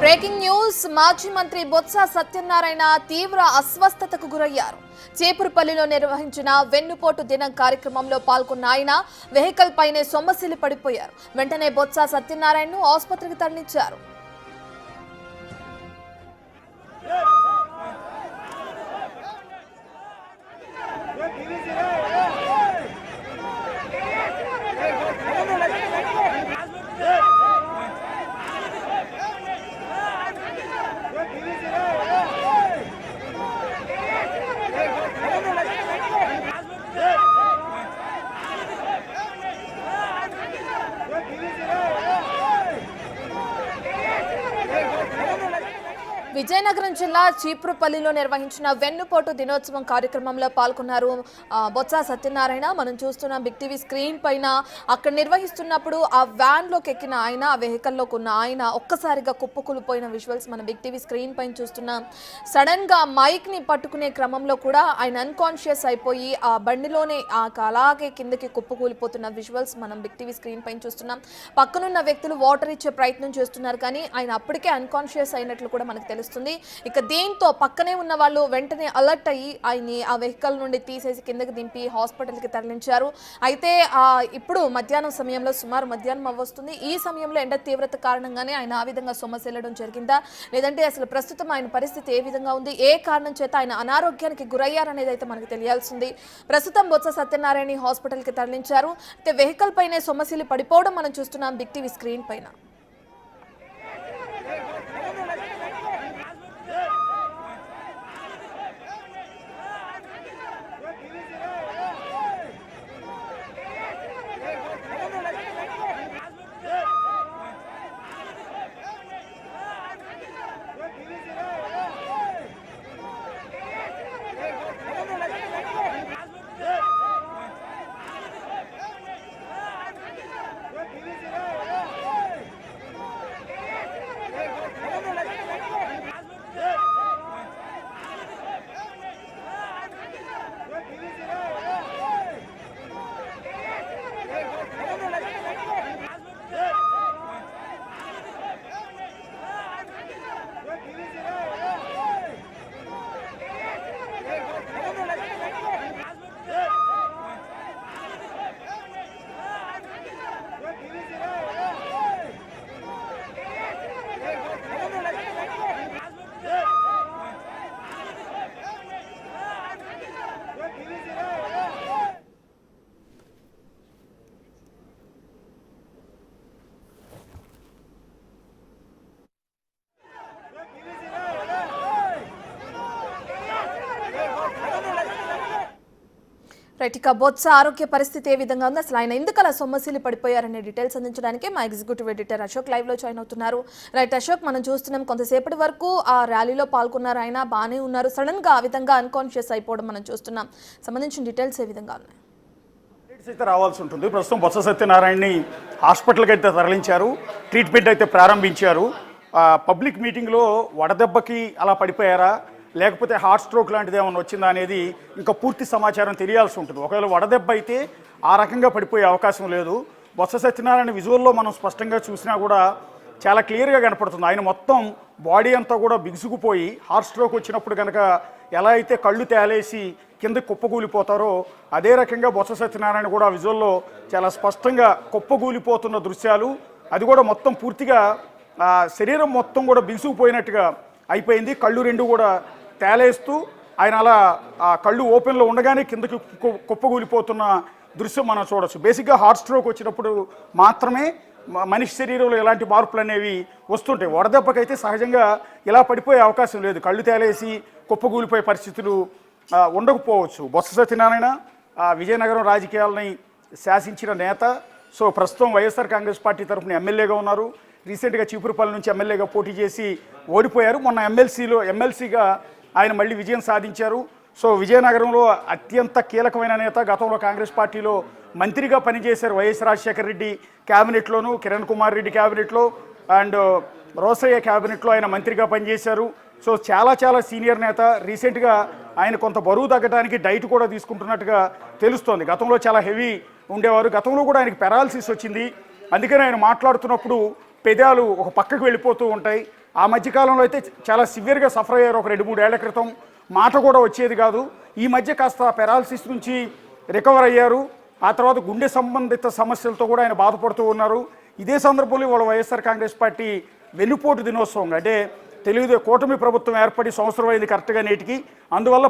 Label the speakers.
Speaker 1: Breaking news. మాజీ మంత్రి బొత్స సత్యనారాయణ తీవ్ర అస్వస్థతకు గురయ్యారు. చేపురుపల్లిలో నిర్వహించిన వెన్నుపోటు దినం కార్యక్రమంలో పాల్గొన్న ఆయన వెహికల్ పైనే సొమ్మసిల్లి పడిపోయారు. వెంటనే బొత్స సత్యనారాయణను ఆసుపత్రికి తరలించారు. విజయనగరం జిల్లా చీపురుపల్లిలో నిర్వహించిన వెన్నుపోటు దినోత్సవం కార్యక్రమంలో పాల్గొన్నారు బొత్స సత్యనారాయణ. మనం చూస్తున్న బిగ్ టీవీ స్క్రీన్ పైన అక్కడ నిర్వహిస్తున్నప్పుడు ఆ వ్యాన్లోకి ఎక్కిన ఆయన, ఆ వెహికల్లోకి ఉన్న ఆయన ఒక్కసారిగా కుప్పకూలిపోయిన విజువల్స్ మనం బిగ్ టీవీ స్క్రీన్ పైన చూస్తున్నాం. సడన్ గా మైక్ ని పట్టుకునే క్రమంలో కూడా ఆయన అన్కాన్షియస్ అయిపోయి ఆ బండిలోనే అలాగే కిందకి కుప్పకూలిపోతున్న విజువల్స్ మనం బిగ్ టీవీ స్క్రీన్ పైన చూస్తున్నాం. పక్కనున్న వ్యక్తులు వాటర్ ఇచ్చే ప్రయత్నం చేస్తున్నారు, కానీ ఆయన అప్పటికే అన్కాన్షియస్ అయినట్లు కూడా మనకు తెలుస్తుంది. ఇక దీంతో పక్కనే ఉన్న వాళ్ళు వెంటనే అలర్ట్ అయ్యి ఆయన్ని ఆ వెహికల్ నుండి తీసేసి కిందకి దింపి హాస్పిటల్కి తరలించారు. అయితే ఇప్పుడు మధ్యాహ్నం సమయంలో సుమారు మధ్యాహ్నం అవ్వొస్తుంది. ఈ సమయంలో ఎండ తీవ్రత కారణంగానే ఆయన ఆ విధంగా సొమ్మసిల్లడం జరిగిందా, లేదంటే అసలు ప్రస్తుతం ఆయన పరిస్థితి ఏ విధంగా ఉంది, ఏ కారణం చేత ఆయన అనారోగ్యానికి గురయ్యారనేది అయితే మనకు తెలియాల్సింది. ప్రస్తుతం బొత్స సత్యనారాయణ హాస్పిటల్కి తరలించారు. అయితే వెహికల్ పైనే సొమ్మసిల్లి పడిపోవడం మనం చూస్తున్నాం బిగ్ టీవీ స్క్రీన్ పైన. రైట్, ఇక బొత్స ఆరోగ్య పరిస్థితి ఏ విధంగా ఉంది, అసలు ఆయన ఎందుకు అలా సొమ్మసిల్లి పడిపోయారనే డీటెయిల్స్ అందించడానికి మా ఎగ్జిక్యూటివ్ ఎడిటర్ అశోక్ లైవ్ లో జాయిన్ అవుతున్నారు. రైట్ అశోక్, మనం చూస్తున్నాం కొంతసేపటి వరకు ఆ ర్యాలీలో పాల్గొన్నారు, ఆయన బాగానే ఉన్నారు. సడన్ గా ఆ విధంగా అన్కాన్షియస్ అయిపోవడం మనం చూస్తున్నాం. సంబంధించిన డీటెయిల్స్ ఏ విధంగా ఉన్నాయి?
Speaker 2: అయితే రావాల్సి ఉంటుంది. ప్రస్తుతం బొత్స సత్యనారాయణని హాస్పిటల్కి అయితే తరలించారు, ట్రీట్మెంట్ అయితే ప్రారంభించారు. పబ్లిక్ మీటింగ్లో వడదెబ్బకి అలా పడిపోయారా, లేకపోతే హార్ట్ స్ట్రోక్ లాంటిది ఏమైనా వచ్చిందా అనేది ఇంకా పూర్తి సమాచారం తెలియాల్సి ఉంటుంది. ఒకవేళ వడదెబ్బ అయితే ఆ రకంగా పడిపోయే అవకాశం లేదు. బొత్స సత్యనారాయణ విజువల్లో మనం స్పష్టంగా చూసినా కూడా చాలా క్లియర్గా కనపడుతుంది. ఆయన మొత్తం బాడీ అంతా కూడా బిగుసుకుపోయి హార్ట్ స్ట్రోక్ వచ్చినప్పుడు కనుక ఎలా అయితే కళ్ళు తేలేసి కింద కుప్పకూలిపోతారో అదే రకంగా బొత్స సత్యనారాయణ కూడా విజువల్లో చాలా స్పష్టంగా కుప్పకూలిపోతున్న దృశ్యాలు, అది కూడా మొత్తం పూర్తిగా శరీరం మొత్తం కూడా బిగుసుకుపోయినట్టుగా అయిపోయింది. కళ్ళు రెండు కూడా తేలేస్తూ ఆయన అలా కళ్ళు ఓపెన్లో ఉండగానే కిందకి కుప్పకూలిపోతున్న దృశ్యం మనం చూడొచ్చు. బేసిక్గా హార్ట్ స్ట్రోక్ వచ్చినప్పుడు మాత్రమే మనిషి శరీరంలో ఎలాంటి మార్పులు అనేవి వస్తుంటాయి. వడదెబ్బకైతే సహజంగా ఇలా పడిపోయే అవకాశం లేదు, కళ్ళు తేలేసి కుప్పకూలిపోయే పరిస్థితులు ఉండకపోవచ్చు. బొత్స సత్యనారాయణ విజయనగరం రాజకీయాలని శాసించిన నేత. సో ప్రస్తుతం వైఎస్ఆర్ కాంగ్రెస్ పార్టీ తరఫున ఎమ్మెల్యేగా ఉన్నారు. రీసెంట్గా చీపురుపల్లి నుంచి ఎమ్మెల్యేగా పోటీ చేసి ఓడిపోయారు. మొన్న ఎమ్మెల్సీగా ఆయన మళ్ళీ విజయం సాధించారు. సో విజయనగరంలో అత్యంత కీలకమైన నేత. గతంలో కాంగ్రెస్ పార్టీలో మంత్రిగా పనిచేశారు. వైఎస్ రాజశేఖర రెడ్డి క్యాబినెట్లోను, కిరణ్ కుమార్ రెడ్డి క్యాబినెట్లో అండ్ రోసయ్య క్యాబినెట్లో ఆయన మంత్రిగా పనిచేశారు. సో చాలా సీనియర్ నేత. రీసెంట్గా ఆయన కొంత బరువు తగ్గడానికి డైట్ కూడా తీసుకుంటున్నట్టుగా తెలుస్తోంది. గతంలో చాలా హెవీ ఉండేవారు. గతంలో కూడా ఆయనకి పెరాలసిస్ వచ్చింది. అందుకని ఆయన మాట్లాడుతున్నప్పుడు పెదాలు ఒక పక్కకు వెళ్ళిపోతూ ఉంటాయి. ఆ మధ్యకాలంలో అయితే చాలా సివియర్గా సఫర్ అయ్యారు. ఒక 2-3 ఏళ్ల క్రితం మాట కూడా వచ్చేది కాదు. ఈ మధ్య కాస్త పెరాలసిస్ నుంచి రికవర్ అయ్యారు. ఆ తర్వాత గుండె సంబంధిత సమస్యలతో కూడా ఆయన బాధపడుతూ ఉన్నారు. ఇదే సందర్భంలో వాళ్ళ వైఎస్ఆర్ కాంగ్రెస్ పార్టీ వెన్నుపోటు దినోత్సవం, అంటే కూటమి ప్రభుత్వం ఏర్పడి సంవత్సరం అయింది కరెక్ట్గా నేటికి. అందువల్ల